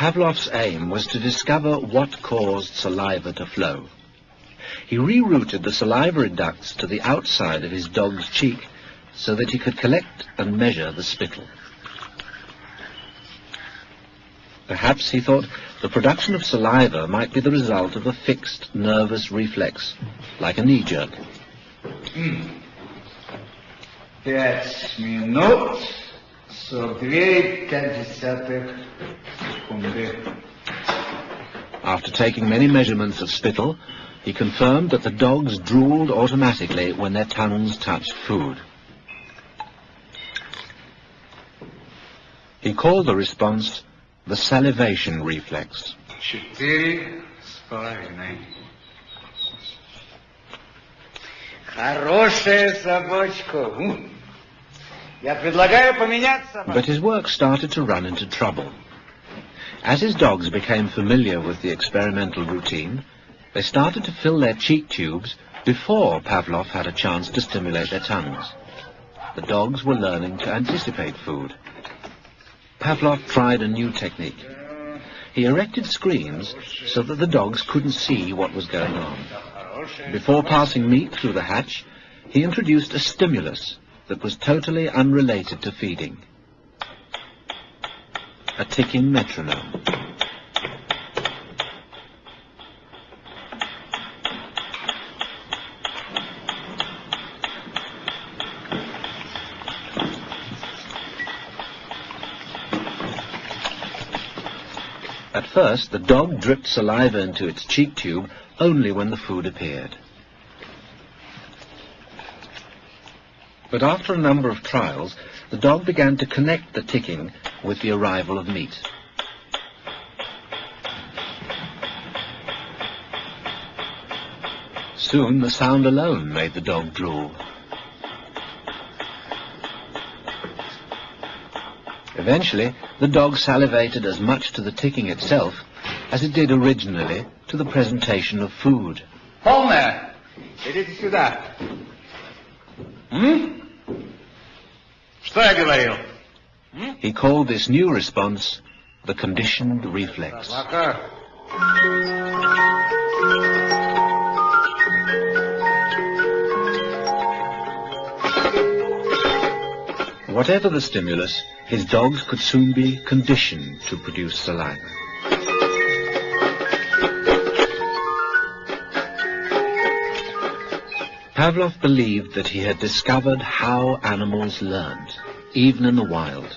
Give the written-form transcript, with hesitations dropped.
Pavlov's aim was to discover what caused saliva to flow. He rerouted the salivary ducts to the outside of his dog's cheek so that he could collect and measure the spittle. Perhaps, he thought, the production of saliva might be the result of a fixed nervous reflex, like a knee jerk. 5 минут 42,5 секунды. After taking many measurements of spittle, he confirmed that the dogs drooled automatically when their tongues touched food. He called the response the salivation reflex. 4,5. Хорошая собачка. Я предлагаю поменять собачку. But his work started to run into trouble. As his dogs became familiar with the experimental routine, they started to fill their cheek tubes before Pavlov had a chance to stimulate their tongues. The dogs were learning to anticipate food. Pavlov tried a new technique. He erected screens so that the dogs couldn't see what was going on. Before passing meat through the hatch, he introduced a stimulus that was totally unrelated to feeding. A ticking metronome. At first, the dog dripped saliva into its cheek tube only when the food appeared. But after a number of trials, the dog began to connect the ticking with the arrival of meat. Soon the sound alone made the dog drool. Eventually, the dog salivated as much to the ticking itself as it did originally to the presentation of food. Полная. Идите сюда. Что я говорил? He called this new response the conditioned reflex. Whatever the stimulus, his dogs could soon be conditioned to produce saliva. Pavlov believed that he had discovered how animals learned, even in the wild.